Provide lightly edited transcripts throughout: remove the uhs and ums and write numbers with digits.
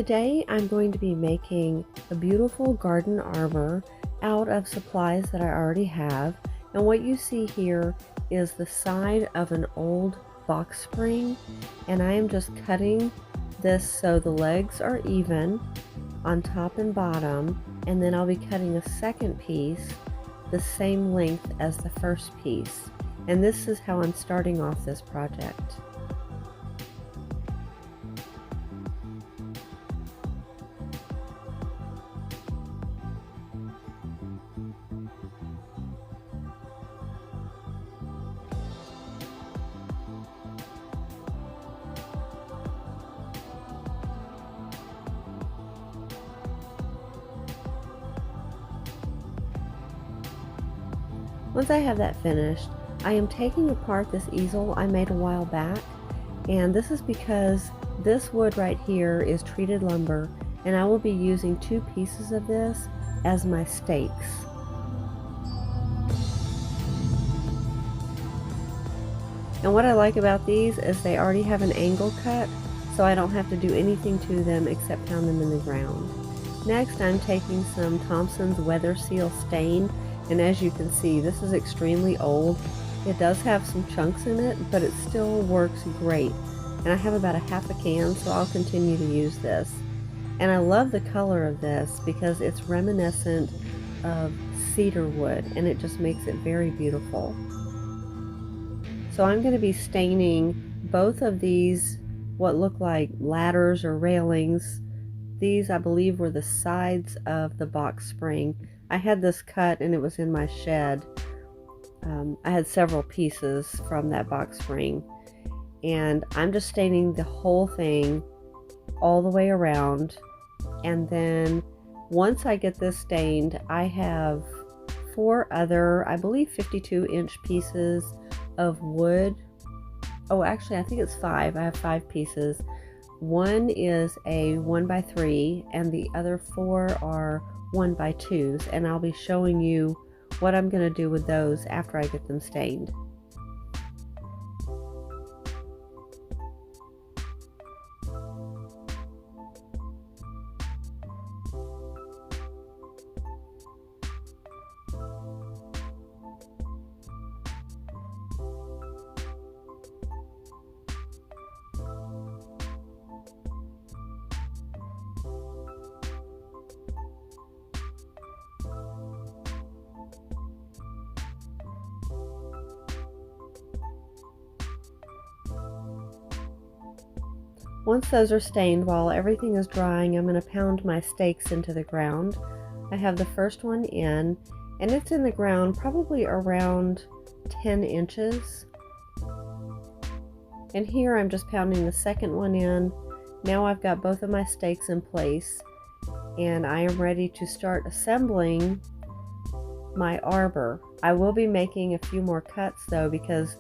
Today I'm going to be making a beautiful garden arbor out of supplies that I already have. And what you see here is the side of an old box spring, and I am just cutting this so the legs are even on top and bottom, and then I'll be cutting a second piece the same length as the first piece. And this is how I'm starting off this project. Once I have that finished, I am taking apart this easel I made a while back, and this is because this wood right here is treated lumber, and I will be using 2 pieces of this as my stakes. And what I like about these is they already have an angle cut, so I don't have to do anything to them except pound them in the ground. Next, I'm taking some Thompson's Weather Seal stain, and as you can see, this is extremely old. It does have some chunks in it, but it still works great. And I have about a half a can, so I'll continue to use this. And I love the color of this because it's reminiscent of cedar wood, and it just makes it very beautiful. So I'm going to be staining both of these, what look like ladders or railings. These, I believe, were the sides of the box spring. I had this cut and it was in my shed. I had several pieces from that box spring, and I'm just staining the whole thing all the way around. And then once I get this stained, I have 4 other, I believe 52-inch pieces of wood. Oh, actually, I think it's 5. I have 5 pieces. One is a 1x3 and the other 4 are 1x2s, and I'll be showing you what I'm going to do with those after I get them stained. Once those are stained, while everything is drying, I'm going to pound my stakes into the ground. I have the first one in, and it's in the ground probably around 10 inches. And here I'm just pounding the second one in. Now I've got both of my stakes in place, and I am ready to start assembling my arbor. I will be making a few more cuts though, because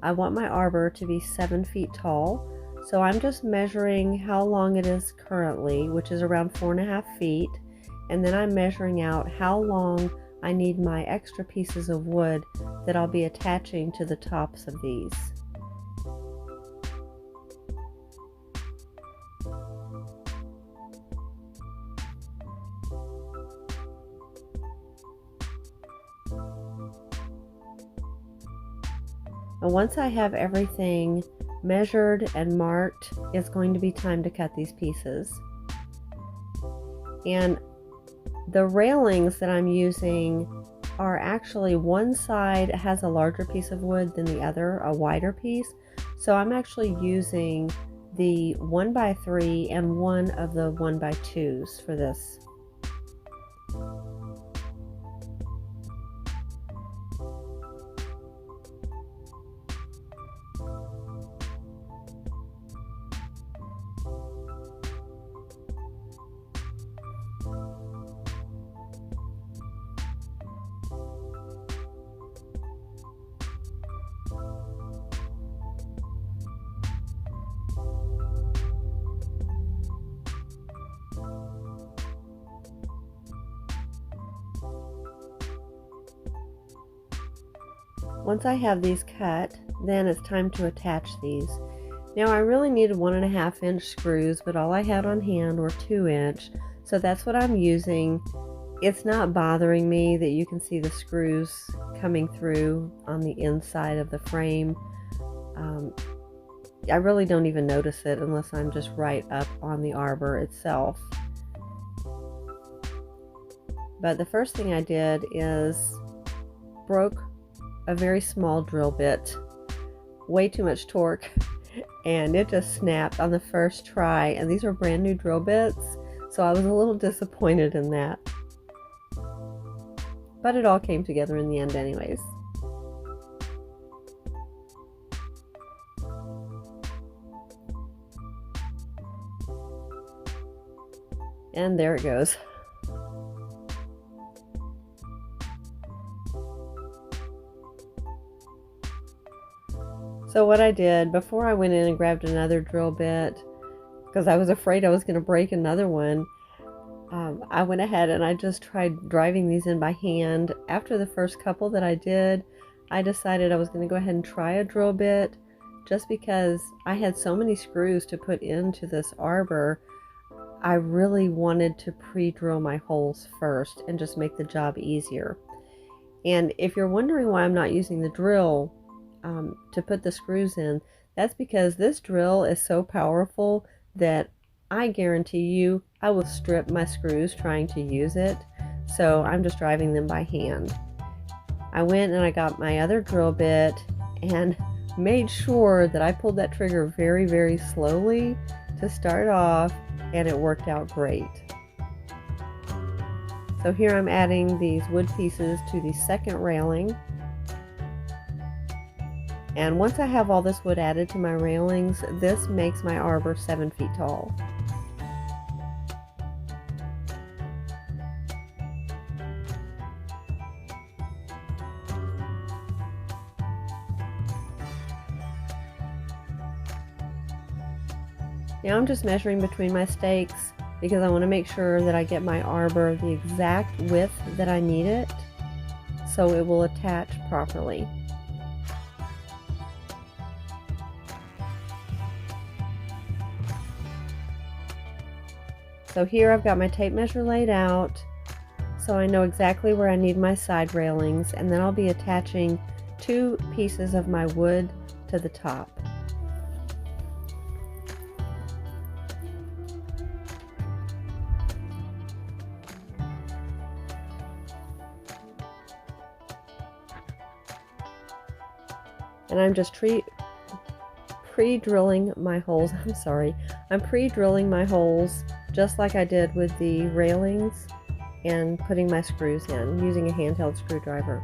I want my arbor to be 7 feet tall. So I'm just measuring how long it is currently, which is around 4.5 feet, and then I'm measuring out how long I need my extra pieces of wood that I'll be attaching to the tops of these. And once I have everything measured and marked, it's going to be time to cut these pieces. And the railings that I'm using are actually, one side has a larger piece of wood than the other, a wider piece. So I'm actually using the 1x3 and one of the 1x2s for this. Once I have these cut, then it's time to attach these. Now I really needed 1.5-inch screws, but all I had on hand were 2-inch, so that's what I'm using. It's not bothering me that you can see the screws coming through on the inside of the frame. I really don't even notice it unless I'm just right up on the arbor itself. But the first thing I did is broke a very small drill bit, way too much torque, and it just snapped on the first try, and these are brand new drill bits, so I was a little disappointed in that. But it all came together in the end anyways. And there it goes. So what I did, before I went in and grabbed another drill bit, because I was afraid I was going to break another one, I went ahead and I just tried driving these in by hand. After the first couple that I did, I decided I was going to go ahead and try a drill bit, just because I had so many screws to put into this arbor. I really wanted to pre-drill my holes first and just make the job easier. And if you're wondering why I'm not using the drill to put the screws in, that's because this drill is so powerful that I guarantee you I will strip my screws trying to use it. So I'm just driving them by hand. I went and I got my other drill bit and made sure that I pulled that trigger very, very slowly to start off, and it worked out great. So here I'm adding these wood pieces to the second railing. And once I have all this wood added to my railings, this makes my arbor 7 feet tall. Now I'm just measuring between my stakes because I want to make sure that I get my arbor the exact width that I need it, so it will attach properly. So here I've got my tape measure laid out, so I know exactly where I need my side railings, and then I'll be attaching 2 pieces of my wood to the top. And I'm just pre-drilling my holes. I'm pre-drilling my holes just like I did with the railings and putting my screws in using a handheld screwdriver.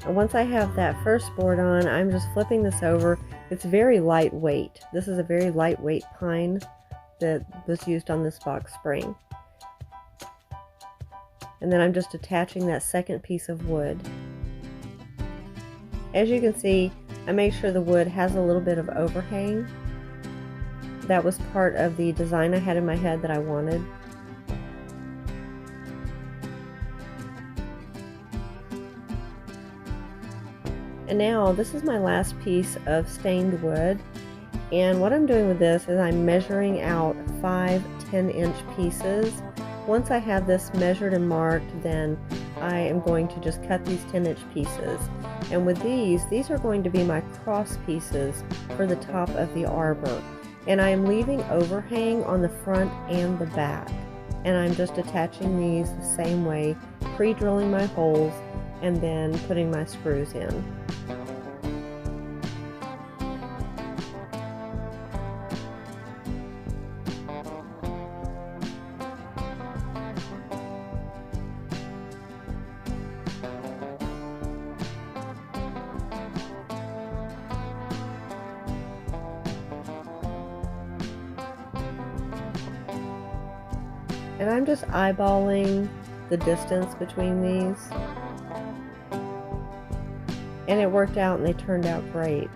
And once I have that first board on, I'm just flipping this over. It's very lightweight. This is a very lightweight pine that was used on this box spring. And then I'm just attaching that second piece of wood. As you can see, I make sure the wood has a little bit of overhang. That was part of the design I had in my head that I wanted. And now this is my last piece of stained wood, and what I'm doing with this is I'm measuring out 5 10-inch pieces. Once I have this measured and marked, then I am going to just cut these 10-inch pieces. And with these are going to be my cross pieces for the top of the arbor. And I am leaving overhang on the front and the back. And I'm just attaching these the same way, pre-drilling my holes and then putting my screws in. And I'm just eyeballing the distance between these. And it worked out and they turned out great.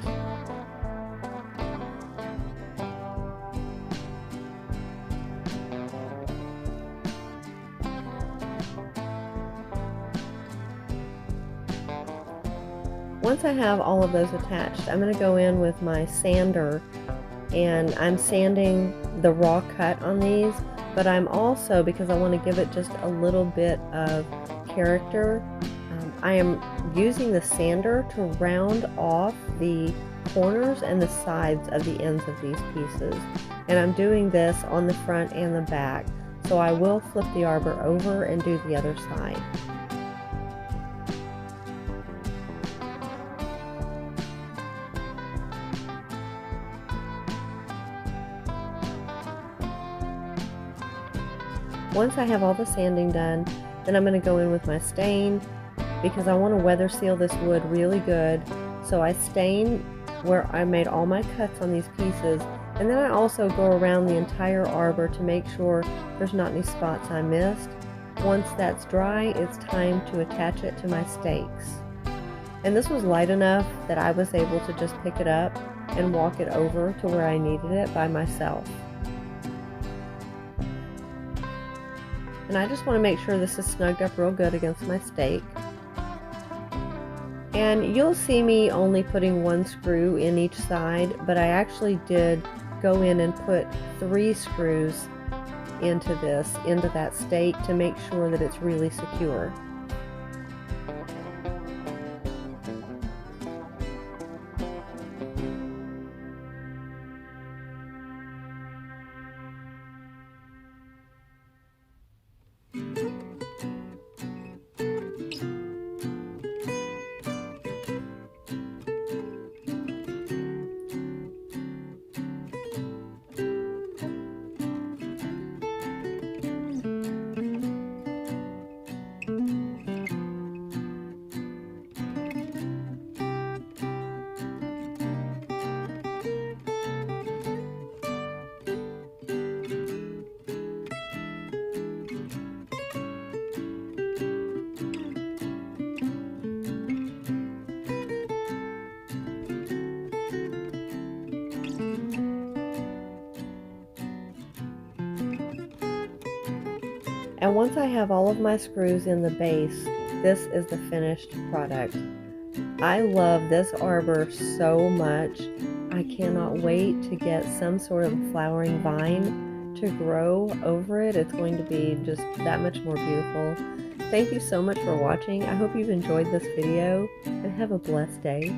Once I have all of those attached, I'm going to go in with my sander, and I'm sanding the raw cut on these, but I'm also, because I want to give it just a little bit of character, I am using the sander to round off the corners and the sides of the ends of these pieces. And I'm doing this on the front and the back, so I will flip the arbor over and do the other side. Once I have all the sanding done, then I'm going to go in with my stain, because I want to weather seal this wood really good. So I stain where I made all my cuts on these pieces, and then I also go around the entire arbor to make sure there's not any spots I missed. Once that's dry, it's time to attach it to my stakes. And this was light enough that I was able to just pick it up and walk it over to where I needed it by myself. And I just want to make sure this is snugged up real good against my stake. And you'll see me only putting one screw in each side, but I actually did go in and put 3 screws into that stake to make sure that it's really secure. And once I have all of my screws in the base, this is the finished product. I love this arbor so much. I cannot wait to get some sort of flowering vine to grow over it. It's going to be just that much more beautiful. Thank you so much for watching. I hope you've enjoyed this video, and have a blessed day.